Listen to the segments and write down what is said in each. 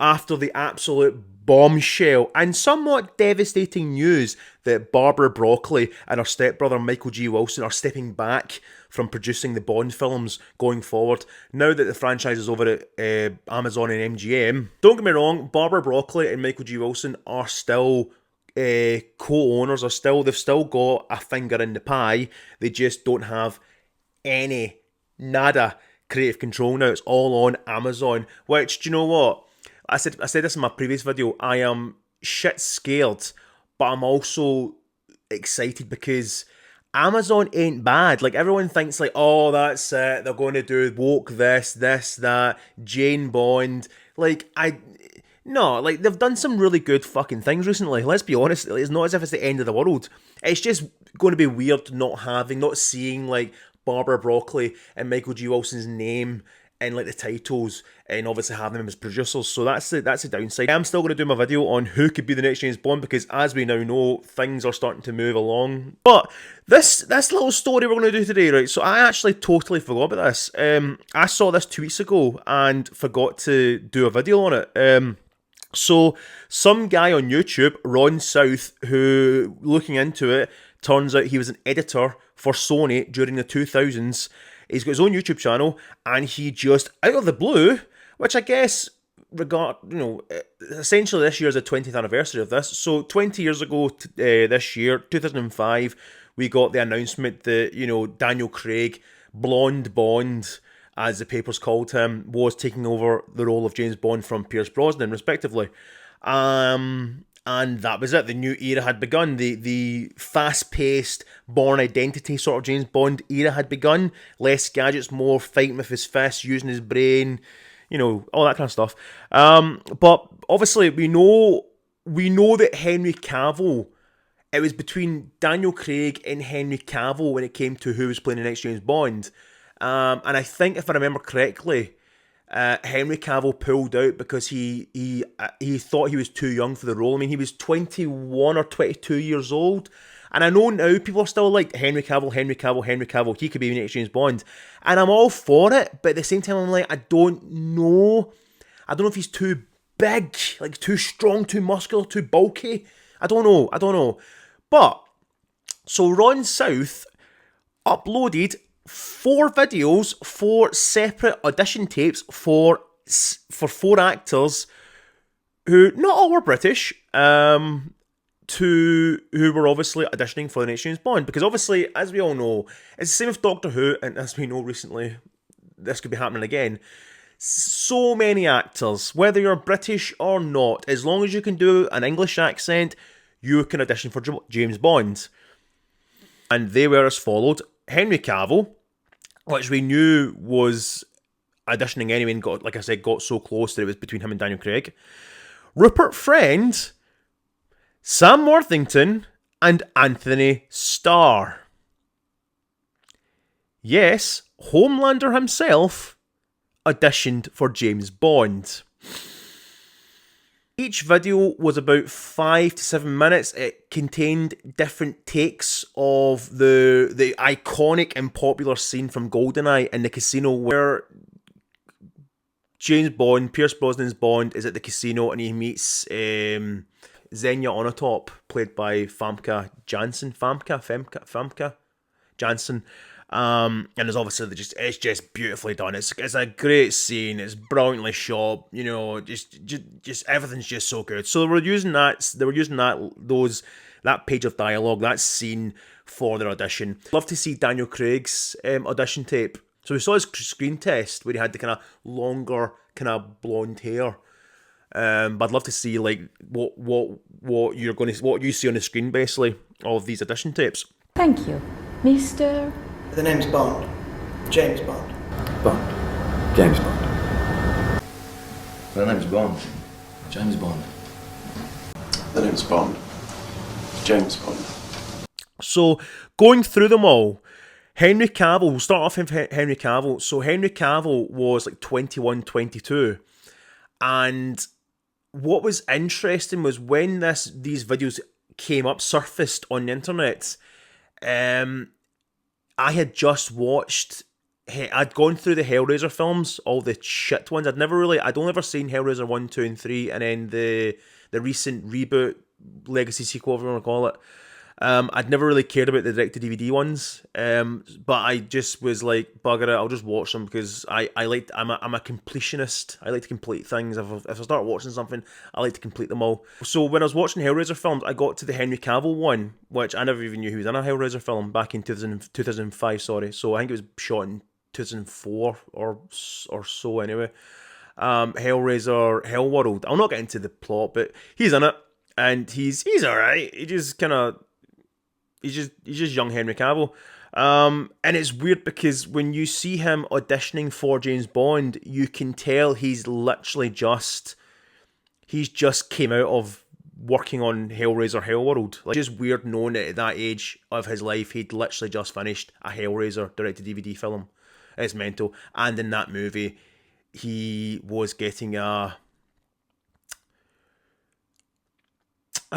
After the absolute bombshell and somewhat devastating news that Barbara Broccoli and her stepbrother Michael G. Wilson are stepping back from producing the Bond films going forward, now that the franchise is over at Amazon and MGM. Don't get me wrong, Barbara Broccoli and Michael G. Wilson are still co-owners, they've still got a finger in the pie. They just don't have nada creative control now. It's all on Amazon, which, do you know what? I said this in my previous video. I am shit scared, but I'm also excited because Amazon ain't bad. Like, everyone thinks like, oh, that's it, they're going to do woke this, that, Jane Bond. Like, no, like, they've done some really good fucking things recently. Let's be honest, it's not as if it's the end of the world. It's just going to be weird not seeing like Barbara Broccoli and Michael G. Wilson's name and like the titles, and obviously having them as producers. So that's the downside. I'm still going to do my video on who could be the next James Bond, because as we now know, things are starting to move along. But this little story we're going to do today, right? So I actually totally forgot about this. I saw this 2 weeks ago and forgot to do a video on it. So some guy on YouTube, Ron South, who, looking into it, turns out he was an editor for Sony during the 2000s. He's got his own YouTube channel, and he just, out of the blue, which I guess, essentially this year is the 20th anniversary of this. So 20 years ago this year, 2005, we got the announcement that, Daniel Craig, Blonde Bond, as the papers called him, was taking over the role of James Bond from Pierce Brosnan, respectively. And that was it. The new era had begun. The fast-paced, Bourne Identity sort of James Bond era had begun. Less gadgets, more fighting with his fists, using his brain, all that kind of stuff. But obviously, we know that Henry Cavill, it was between Daniel Craig and Henry Cavill when it came to who was playing the next James Bond. And I think, if I remember correctly, Henry Cavill pulled out because he thought he was too young for the role. I mean, he was 21 or 22 years old. And I know now people are still like, Henry Cavill, he could be the next James Bond. And I'm all for it, but at the same time, I'm like, I don't know if he's too big, like too strong, too muscular, too bulky. I don't know. But, so Ron South uploaded 4 videos, 4 separate audition tapes for 4 actors who, not all were British, who were obviously auditioning for the next James Bond. Because obviously, as we all know, it's the same with Doctor Who, and as we know recently, this could be happening again. So many actors, whether you're British or not, as long as you can do an English accent, you can audition for James Bond. And they were as followed. Henry Cavill, which we knew was auditioning anyway, and got so close that it was between him and Daniel Craig. Rupert Friend, Sam Worthington, and Anthony Starr. Yes, Homelander himself auditioned for James Bond. Each video was about 5 to 7 minutes. It contained different takes of the iconic and popular scene from GoldenEye in the casino, where James Bond, Pierce Brosnan's Bond, is at the casino and he meets Xenia Onatopp, played by Famke Janssen. And there's obviously it's just beautifully done. It's a great scene. It's brilliantly shot. Just everything's just so good. So they were using that page of dialogue, that scene, for their audition. Love to see Daniel Craig's audition tape. So we saw his screen test where he had the kind of longer, kind of blonde hair. But I'd love to see like what you see on the screen, basically, of these audition tapes. Thank you, Mr. The name's Bond. James Bond. Bond. James Bond. The name's Bond. James Bond. The name's Bond. James Bond. So, going through them all, Henry Cavill, we'll start off with Henry Cavill. So, Henry Cavill was like 21, 22. And what was interesting was when these videos came up, surfaced on the internet, I had just watched I'd gone through the Hellraiser films, all the shit ones. I'd only ever seen Hellraiser 1, 2, and 3, and then the recent reboot, legacy sequel, whatever you want to call it. I'd never really cared about the direct-to-DVD ones, but I just was like, bugger it, I'll just watch them because I'm a completionist. I like to complete things. If I start watching something, I like to complete them all. So when I was watching Hellraiser films, I got to the Henry Cavill one, which I never even knew he was in a Hellraiser film back in 2005, sorry. So I think it was shot in 2004 or so anyway. Hellraiser Hellworld. I'll not get into the plot, but he's in it, and he's alright. He's just young Henry Cavill. And it's weird because when you see him auditioning for James Bond, you can tell he's just came out of working on Hellraiser Hellworld. Like, just weird knowing that at that age of his life, he'd literally just finished a Hellraiser direct-to-DVD film. It's mental. And in that movie, he was getting a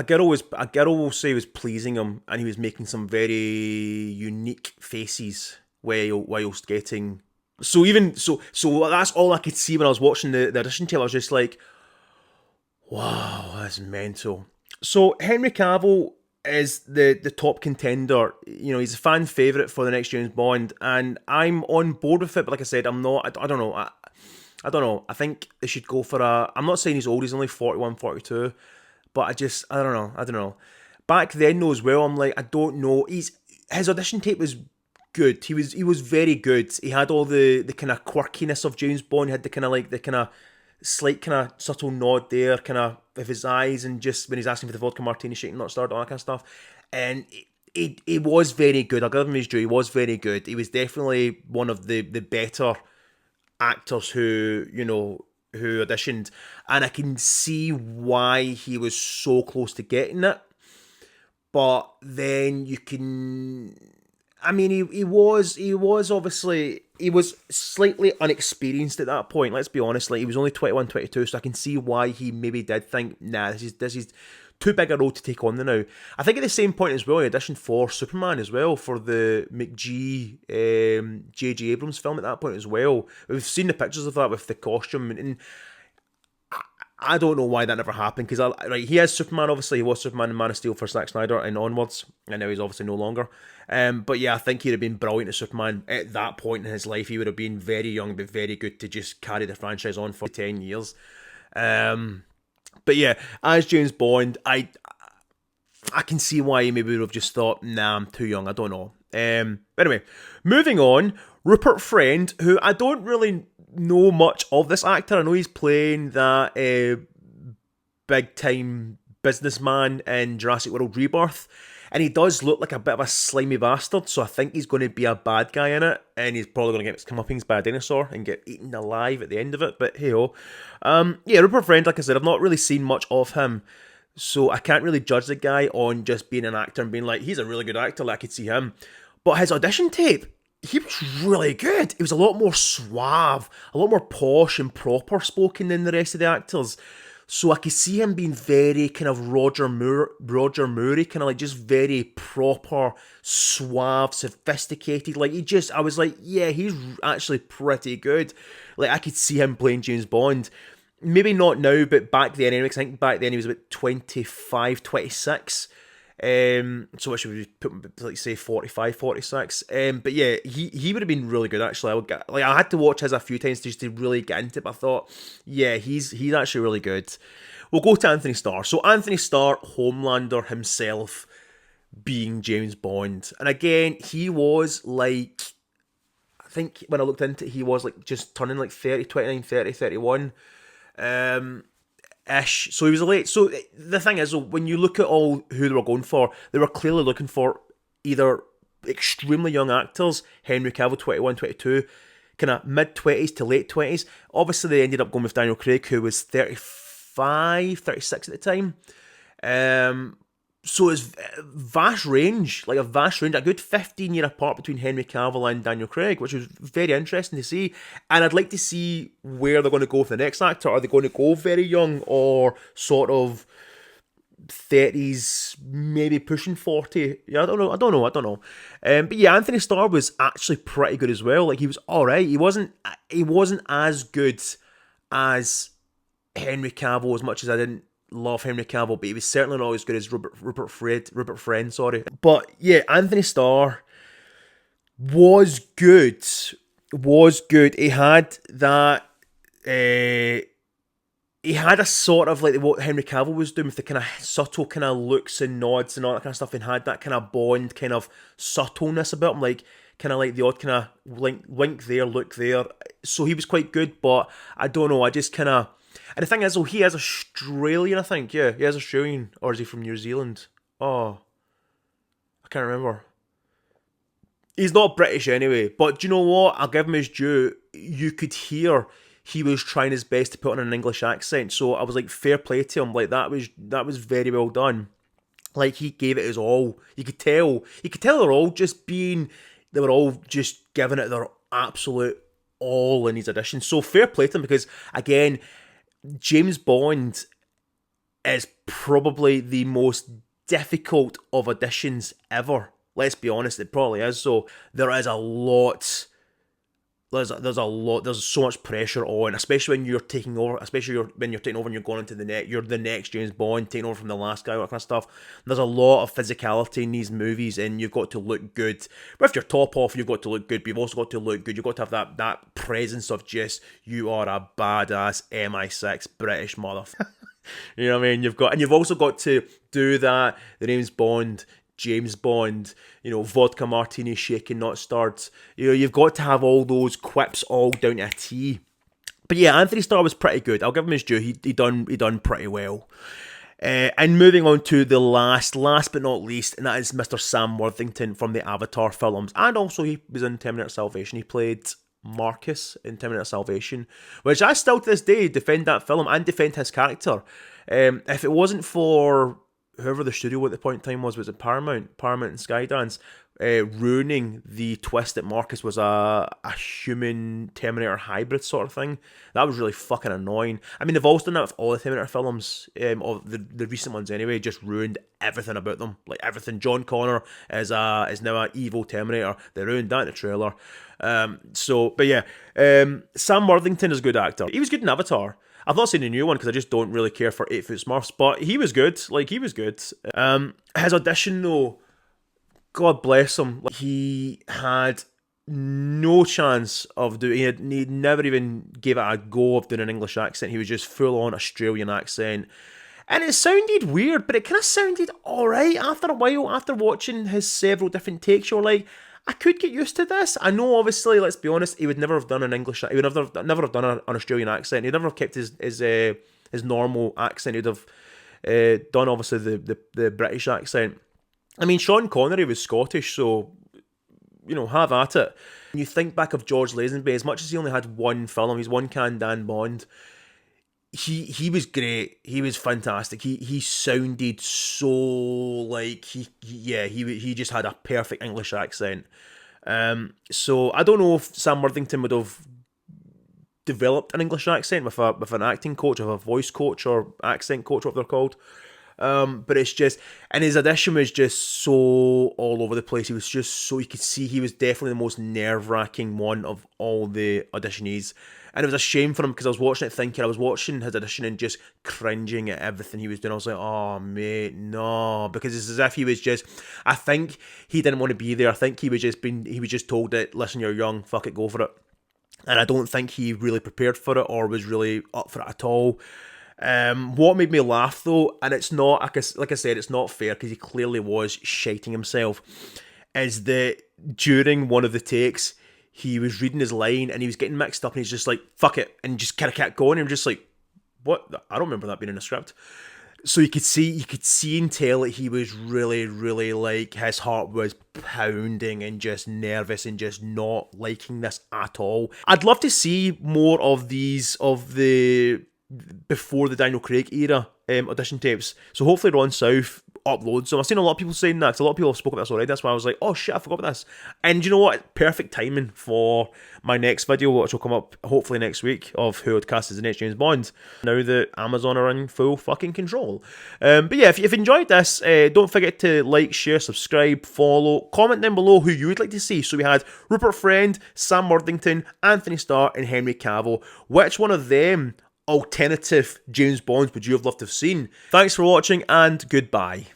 girl will say was pleasing him, and he was making some very unique faces whilst getting. So that's all I could see when I was watching the audition tape. I was just like, wow, that's mental. So Henry Cavill is the top contender. You know, he's a fan favourite for the next James Bond, and I'm on board with it. But like I said, I'm not. I don't know. I don't know. I think they should go for a. I'm not saying he's old. He's only 41, 42. But I don't know. Back then though as well, I'm like, I don't know. His audition tape was good. He was very good. He had all the kind of quirkiness of James Bond. He had the kind of slight kind of subtle nod there, kind of with his eyes, and just when he's asking for the vodka martini, shaking not started, all that kind of stuff. And it was very good. I'll give him his due. He was very good. He was definitely one of the better actors who auditioned, and I can see why he was so close to getting it. But then you can, I mean, he was obviously, he was slightly unexperienced at that point. Let's be honest, like, he was only 21, 22, so I can see why he maybe did think, nah, this is too big a role to take on now. I think at the same point as well, he auditioned for Superman as well, for the McG, J.J. Abrams film at that point as well. We've seen the pictures of that with the costume, and I don't know why that never happened, because he is Superman, obviously. He was Superman in Man of Steel for Zack Snyder and onwards, and now he's obviously no longer. But yeah, I think he'd have been brilliant as Superman at that point in his life. He would have been very young, but very good to just carry the franchise on for 10 years. But yeah, as James Bond, I can see why he maybe would have just thought, nah, I'm too young, I don't know. Anyway, moving on, Rupert Friend, who I don't really know much of this actor. I know he's playing that big-time businessman in Jurassic World Rebirth, and he does look like a bit of a slimy bastard, so I think he's going to be a bad guy in it, and he's probably going to get his comeuppance by a dinosaur and get eaten alive at the end of it, but hey-ho. Yeah, Rupert Friend, like I said, I've not really seen much of him, so I can't really judge the guy on just being an actor and being like, he's a really good actor, like I could see him. But his audition tape, he was really good. He was a lot more suave, a lot more posh and proper spoken than the rest of the actors. So I could see him being very kind of Roger Moore, kind of like just very proper, suave, sophisticated. Like I was like, yeah, he's actually pretty good. Like I could see him playing James Bond. Maybe not now, but back then anyway, because I think back then he was about 25, 26. So I should put, like, say 45, 46. But yeah, he would have been really good actually. I had to watch his a few times just to really get into it. But I thought, yeah, he's actually really good. We'll go to Anthony Starr. So Anthony Starr, Homelander himself, being James Bond, and again, he was like, I think when I looked into it, he was like just turning like 30, 29, 30, 31. Ish. So he was late. So the thing is, when you look at all who they were going for, they were clearly looking for either extremely young actors, Henry Cavill, 21, 22, kind of mid-20s to late 20s. Obviously, they ended up going with Daniel Craig, who was 35, 36 at the time. So it's a vast range, a good 15-year apart between Henry Cavill and Daniel Craig, which was very interesting to see. And I'd like to see where they're going to go with the next actor. Are they going to go very young or sort of 30s, maybe pushing 40. Yeah, I don't know. But yeah, Anthony Starr was actually pretty good as well. Like, he was alright. He wasn't as good as Henry Cavill, as much as I didn't love Henry Cavill, but he was certainly not as good as Rupert Friend, sorry. But yeah, Anthony Starr was good. He had that. He had a sort of like what Henry Cavill was doing with the kind of subtle kind of looks and nods and all that kind of stuff, and had that kind of Bond kind of subtleness about him, like kind of like the odd kind of wink there, look there. So he was quite good, but I don't know. I just kind of. And the thing is, though, he is Australian, I think. Yeah, he is Australian, or is he from New Zealand? Oh, I can't remember. He's not British anyway, but do you know what? I'll give him his due. You could hear he was trying his best to put on an English accent, so I was like, fair play to him. Like, that was very well done. Like, he gave it his all. You could tell they were all just giving it their absolute all in his audition. So fair play to him, because again, James Bond is probably the most difficult of auditions ever. Let's be honest, it probably is. So there is a lot. There's so much pressure on, especially when you're taking over, when you're taking over and you're going into you're the next James Bond, taking over from the last guy, all that kind of stuff. There's a lot of physicality in these movies, and you've got to look good. With your top off, you've got to look good, but you've also got to look good. You've got to have that presence of just, you are a badass MI6 British motherfucker. You know what I mean? You've also got to do that. The name's Bond. James Bond, vodka martini shaken, not stirred. You've got to have all those quips all down to a T. But yeah, Anthony Starr was pretty good. I'll give him his due. He done pretty well. And moving on to the last but not least, and that is Mr. Sam Worthington from the Avatar films, and also he was in Terminator Salvation. He played Marcus in Terminator Salvation, which I still to this day defend that film and defend his character. If it wasn't for whoever the studio at the point in time was it Paramount and Skydance, ruining the twist that Marcus was a human Terminator hybrid sort of thing, that was really fucking annoying. I mean, they've also done that with all the Terminator films, or the recent ones anyway, just ruined everything about them, like everything. John Connor is now an evil Terminator. They ruined that in the trailer. But yeah, Sam Worthington is a good actor. He was good in Avatar. I've not seen the new one because I just don't really care for 8 Foot Smurfs, but he was good. He was good. His audition, though, God bless him. He had no chance of doing. He never even gave it a go of doing an English accent. He was just full on Australian accent, and it sounded weird, but it kind of sounded all right after a while. After watching his several different takes, you're like, I could get used to this. I know, obviously, let's be honest, he would never have done an English. He would never have done an Australian accent. He'd never have kept his normal accent. He'd have done, obviously, the British accent. I mean, Sean Connery was Scottish, so have at it. When you think back of George Lazenby, as much as he only had one film, he's one can Dan Bond. He was great. He was fantastic. He sounded so like he just had a perfect English accent. So I don't know if Sam Worthington would have developed an English accent with an acting coach, or a voice coach, or accent coach, what they're called. But it's just, and his audition was just so all over the place. He was just so, you could see he was definitely the most nerve-wracking one of all the auditionees. And it was a shame for him, because I was watching his audition and just cringing at everything he was doing. I was like, oh mate, no, because it's as if he was just, I think he didn't want to be there. I think he was just told that, listen, you're young, fuck it, go for it. And I don't think he really prepared for it or was really up for it at all. What made me laugh though, and it's not, like I said, it's not fair because he clearly was shiting himself, is that during one of the takes, he was reading his line and he was getting mixed up, and he's just like, fuck it, and just kind of kept going, and I'm just like, what? I don't remember that being in the script. So you could see and tell that he was really, really, like, his heart was pounding and just nervous and just not liking this at all. I'd love to see more of these, of the before the Daniel Craig era audition tapes. So hopefully Ron South upload. So I've seen a lot of people saying that, because a lot of people have spoken about this already. That's why I was like, oh shit, I forgot about this. And you know what? Perfect timing for my next video, which will come up hopefully next week, of who would cast as the next James Bond, now that Amazon are in full fucking control. But yeah, if you've enjoyed this, don't forget to like, share, subscribe, follow, comment down below who you would like to see. So we had Rupert Friend, Sam Worthington, Anthony Starr, and Henry Cavill. Which one of them alternative James Bonds would you have loved to have seen? Thanks for watching, and goodbye.